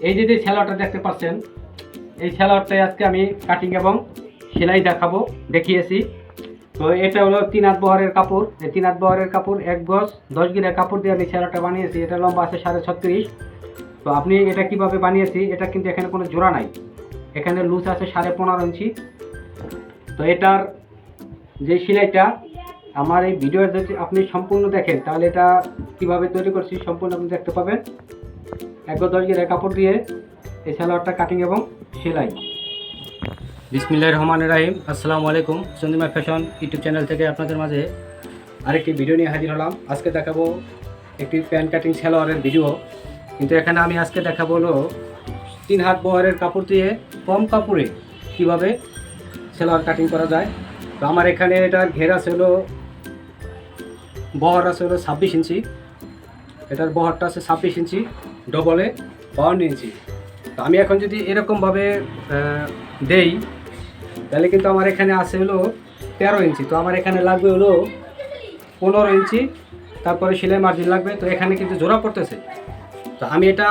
এই যে সেলাইটা দেখতে পাচ্ছেন, এই সেলাইটাই আজকে আমি কাটিং এবং সেলাই দেখিয়েছি। তো এটা হলো 3 হাত বহরের কাপড়। এই 3 হাত বহরের কাপড় 1 গজ 10 গিরা কাপড় দিয়ে আমি সেলাইটা বানিয়েছি। এটা লম্বা আছে 36.5। তো আপনি এটা কিভাবে বানিয়েছি, এটা কিন্তু এখানে কোনো জোড়া নাই, এখানে লুজ আছে 15.5 ইঞ্চি। তো এটার যে সেলাইটা আমার এই ভিডিও যদি আপনি সম্পূর্ণ দেখেন তাহলে এটা কিভাবে তৈরি করছি সম্পূর্ণ আপনি দেখতে পাবেন। 1 গজ 10 গিরা কাপড় দিয়ে এই সেলাইটা কাটিং এবং সেলাই। বিসমিল্লাহির রহমানির রহিম। আসসালামু আলাইকুম। চন্দ্রিমা ফ্যাশন ইউটিউব চ্যানেল থেকে আপনাদের মাঝে আরেকটি ভিডিও নিয়ে হাজির হলাম। আজকে দেখাবো একটি প্যান্ট কাটিং সেলোয়ারের ভিডিও, কিন্তু এখানে আমি আজকে দেখাবো হলো 3 হাত বহরের কাপড় দিয়ে কম কাপড়ে কিভাবে সেলোয়ার কাটিং করা যায়। তো আমার এখানে এটার ঘের আছে হলো, বহর আছে হলো 26 ইঞ্চি। এটার বহরটা আছে 26 ইঞ্চি, ডবলে 52 ইঞ্চি। তো আমি এখন যদি এরকমভাবে দেই তাহলে কিন্তু আমার এখানে আছে হলো 13 ইঞ্চি। তো আমার এখানে লাগবে হলো 15 ইঞ্চি, তারপরে সেলাই মার্জিন লাগবে। তো এখানে কিন্তু জোড়া পড়তেছে। তো আমি এটা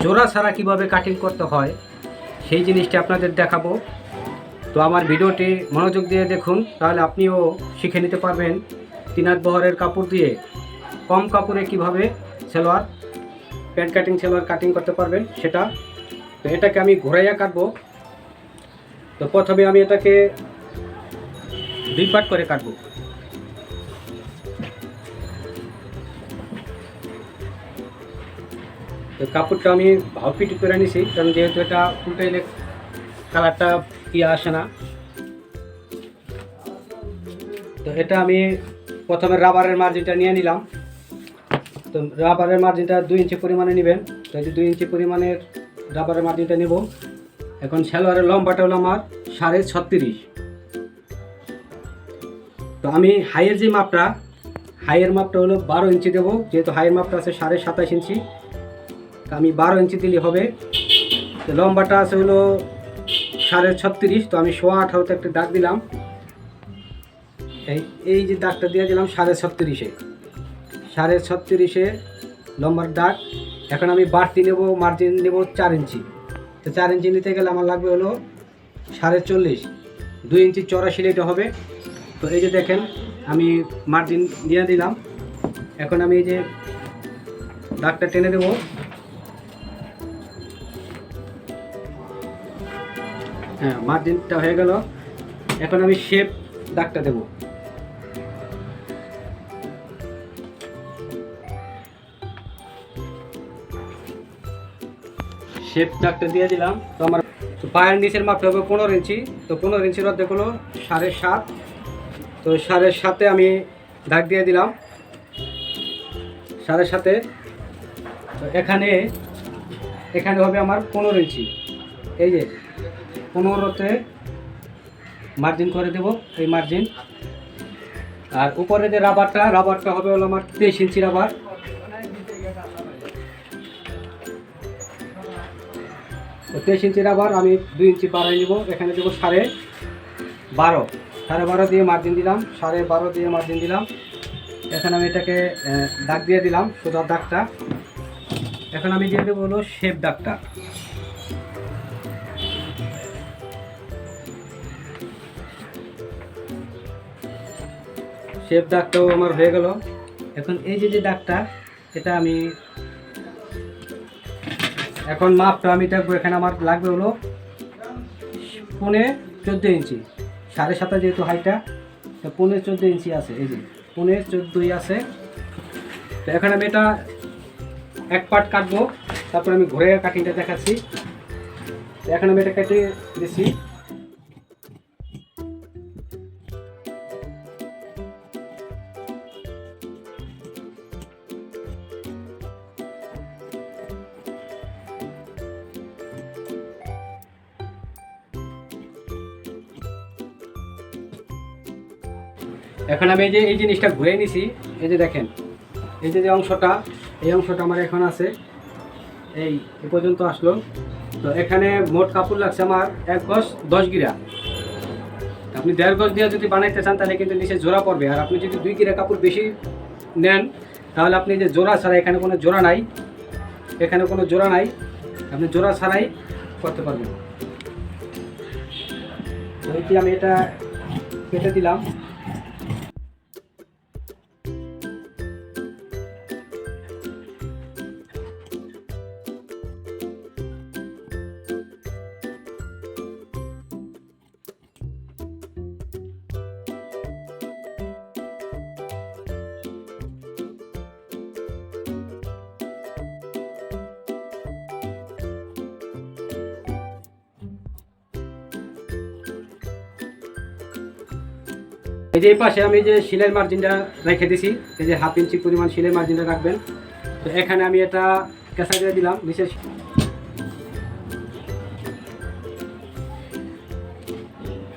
জোড়া ছাড়া কিভাবে কাটিং করতে হয় সেই জিনিসটা আপনাদের দেখাবো। তো আমার ভিডিওটি মনোযোগ দিয়ে দেখুন, তাহলে আপনিও শিখে নিতে পারবেন 3 হাত বহরের কাপড় দিয়ে কম কাপড়ে কিভাবে salwar pant cutting salwar cutting করতে পারবেন সেটা। তো এটাকে আমি ঘোরাইয়া কাটবো। তো প্রথমে আমি এটাকে 2 পার্ট করে কাটবো। তো কাপড়টা আমি ভাও পিটি করে নিছি, কারণ যেহেতু এটা উল্টাইলে কালারটা আসে না। তো এটা আমি প্রথমে রাবারের মার্জিনটা নিয়ে নিলাম। তো রাবারের মার্জিনটা 2 ইঞ্চি পরিমাণে নেবেন। তো এই 2 ইঞ্চি পরিমাণের রাবারের মার্জিনটা নেব। এখন সেলোয়ারের লম্বাটা হলো আমার 36.5। তো আমি হাইয়ের যে মাপটা, হাইয়ের মাপটা হলো 12 ইঞ্চি দেবো, যেহেতু হাইয়ের মাপটা আছে 27.5 ইঞ্চি। তো আমি 12 ইঞ্চি দিলে হবে। তো লম্বাটা আছে হলো 36.5। তো আমি 18.5-তে একটা দাগ দিলাম। এই যে দাগটা দিয়ে দিলাম 36.5-এ, 36.5-এ লম্বার দাগ। এখন আমি বাড়তি নেব, মার্জিন নেব 4 ইঞ্চি। তো 4 ইঞ্চি নিতে গেলে আমার লাগবে হলো 40.5, 2 ইঞ্চি চড়া সেলাইটা হবে। তো এই যে দেখেন আমি মার্জিন দিয়ে দিলাম। এখন আমি এই যে দাগটা টেনে দেব। হ্যাঁ, মার্জিনটা হয়ে গেল। এখন আমি শেপ দাগটা দেব। শেপ দাগটা দিয়ে দিলাম। তো আমার পায়ের নিচের মাপটা হবে 15 ইঞ্চি। তো 15 ইঞ্চির অর্ধেক হলো 7.5। তো 7.5-এ আমি দাগ দিয়ে দিলাম 7.5-এ। তো এখানে হবে আমার 15 ইঞ্চি। এই যে 15-তে মার্জিন করে দেব, এই মার্জিন। আর উপরে যে রাবারটা হবে হলো আমার 23 ইঞ্চি রাবার। তো 23 ইঞ্চি রাবার আমি 2 ইঞ্চি বাড়াই নিব। এখানে দেবো 12.5 দিয়ে মার্জিন দিলাম, 12.5 দিয়ে মার্জিন দিলাম। এখন আমি এটাকে দাগ দিয়ে দিলাম, সোজা দাগটা। এখন আমি দিয়ে দেবো হলো শেপ দাগটা। শেপ দাগটাও আমার হয়ে গেল। এখন এই যে দাগটা, এটা আমি এখন মাপটা আমি দেখবো। এখানে আমার লাগবে হলো 14 ইঞ্চি। 7.5 যেহেতু হাইটটা, 14 ইঞ্চি আছে। এই যে 14 আছে। তো এখন আমি এটা 1 পার্ট কাটবো, তারপর আমি ঘুরে কাটিংটা দেখাচ্ছি। এখন আমি এটা কেটে দিচ্ছি। এখন আমি এই জিনিসটা ঘুরে নিছি। এই যে দেখেন, এই যে অংশটা, এই অংশটা আমার এখন আছে, এই পর্যন্ত আসলো। তো এখানে মোট কাপড় লাগছে আমার 1 গজ 10 গিরা। আপনি 1.5 গজ দিয়ে যদি বানাইতে চান তাহলে কিন্তু নিচে জোড়া পড়বে। আর আপনি যদি 2 গিরা কাপড় বেশি নেন তাহলে আপনি যে জোড়া ছাড়া, এখানে কোনো জোড়া নাই, এখানে কোনো জোড়া নাই। আপনি জোড়া ছাড়াই করতে পারবেন। তো এটি আমি এটা কেটে দিলাম। এই যে এই পাশে আমি যে সেলাই মার্জিনটা রেখে দিছি, এই যে 1/2 ইঞ্চি পরিমাণ সেলাই মার্জিনটা রাখবেন। তো এখানে আমি এটা কেঁচা দিয়ে দিলাম। বিশেষ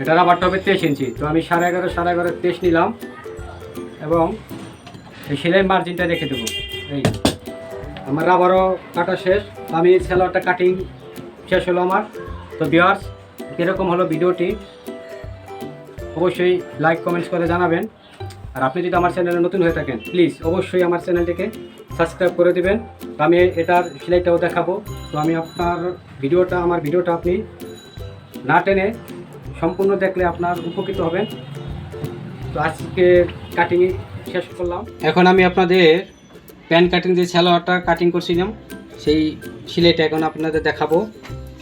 এটা রাবারটা হবে 23 ইঞ্চি, তো আমি 11.5 23 নিলাম এবং এই সেলাই মার্জিনটা রেখে দেবো। এই আমার রাবারও কাটা শেষ, আমি সালোয়ারটা কাটিং শেষ হলো আমার। তো ভিউয়ার্স, কীরকম হলো ভিডিওটি অবশ্যই লাইক কমেন্টস করে জানাবেন। আর আপনি যদি আমার চ্যানেলে নতুন হয়ে থাকেন প্লিজ অবশ্যই আমার চ্যানেলটিকে সাবস্ক্রাইব করে দেবেন। তো আমি এটার সেলাইটাও দেখাবো। তো আমি আমার ভিডিওটা আপনি না টেনে সম্পূর্ণ দেখলে আপনার উপকৃত হবেন। তো আজকে কাটিং শেষ করলাম। এখন আমি আপনাদের প্যান্ট কাটিং যে সালোয়ারটা কাটিং করছিলাম সেই সেলাইটা এখন আপনাদের দেখাবো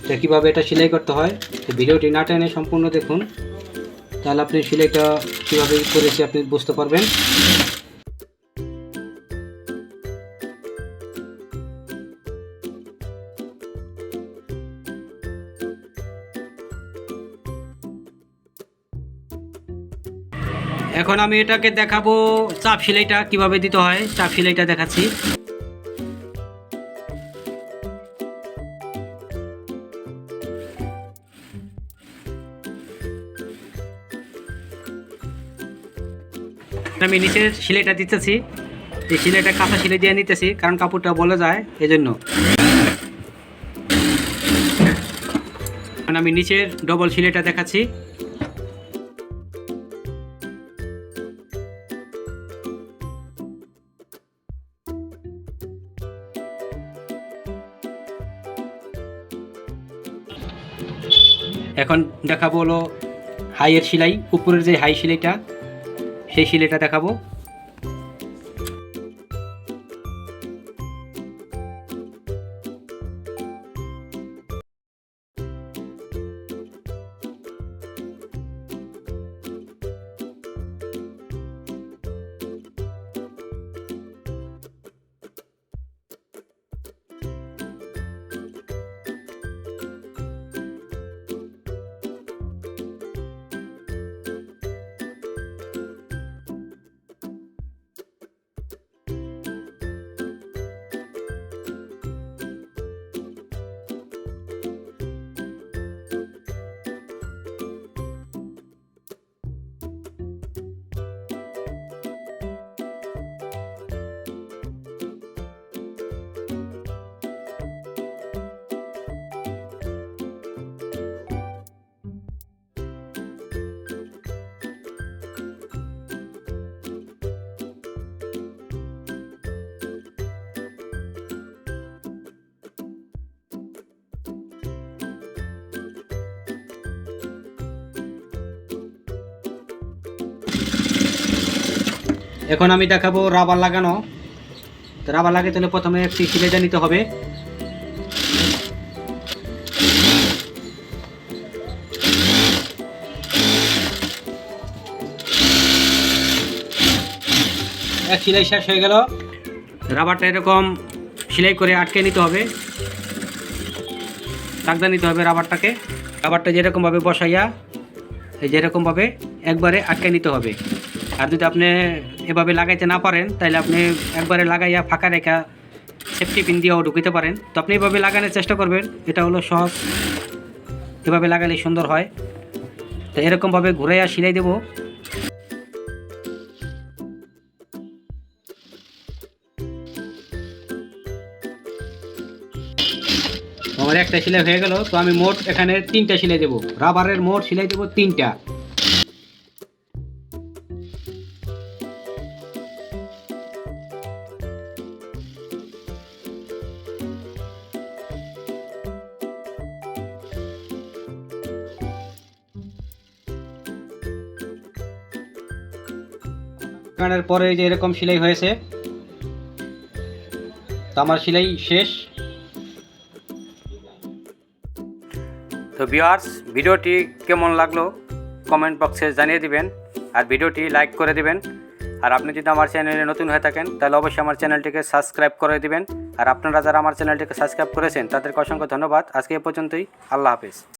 যে কীভাবে এটা সেলাই করতে হয়। তো ভিডিওটি না টেনে সম্পূর্ণ দেখুন, তাহলে আপনি সেলাইটা কীভাবে করেছি আপনি বুঝতে পারবেন। এখন আমি এটাকে দেখাবো চাপ সেলাইটা কিভাবে দিতে হয়। চাপ সেলাইটা দেখাচ্ছি। আমি নিচের সেলাইটা দিতেছি, এই সেলাইটা কাঁচা সেলাই দিয়ে নিতেছি কারণ কাপড়টা বলে যায় এজন্য। আমি নিচের ডবল সেলাইটা দেখাচ্ছি। এখন দেখাবো হলো হাইয়ের সেলাই, উপরের যে হাই সেলাইটা সেই সেলাইটা দেখাবো। এখন আমি দেখাবো রাবার লাগানো। তো রাবার লাগাতে হলে প্রথমে একটি সেলাইটা নিতে হবে। এক সেলাই শেষ হয়ে গেল। রাবারটা এরকম সেলাই করে আটকে নিতে হবে, টাকদা নিতে হবে রাবারটাকে। রাবারটা যেরকমভাবে বসাইয়া এই যেরকমভাবে একবারে আটকে নিতে হবে। আর যদি আপনি এভাবে লাগাইতে না পারেন তাহলে আপনি একবারে লাগাইয়া ফাঁকা রেখা সেফটি পিন দিয়েও ঢুকিতে পারেন। তো আপনি এভাবে লাগানোর চেষ্টা করবেন, এটা হলো সহজ, এভাবে লাগালে সুন্দর হয়। তো এরকমভাবে ঘুরাইয়া সেলাই দেব। আমার একটা সেলাই হয়ে গেল। তো আমি মোট এখানে 3টা সেলাই দেবো, রাবারের মোট সেলাই দেবো 3টা। কাটার পরে যে এরকম সেলাই হয়েছে। তো আমার সেলাই শেষ। তো ভিউয়ার্স, ভিডিওটি কেমন লাগলো কমেন্ট বক্সে জানিয়ে দিবেন, আর ভিডিওটি লাইক করে দিবেন। আর আপনি যদি আমার চ্যানেলে নতুন হয়ে থাকেন তাহলে অবশ্যই আমার চ্যানেলটিকে সাবস্ক্রাইব করে দিবেন। আর আপনারা যারা আমার চ্যানেলটিকে সাবস্ক্রাইব করেছেন তাদেরকে অসংখ্য ধন্যবাদ। আজকে এ পর্যন্তই। আল্লাহ হাফেজ।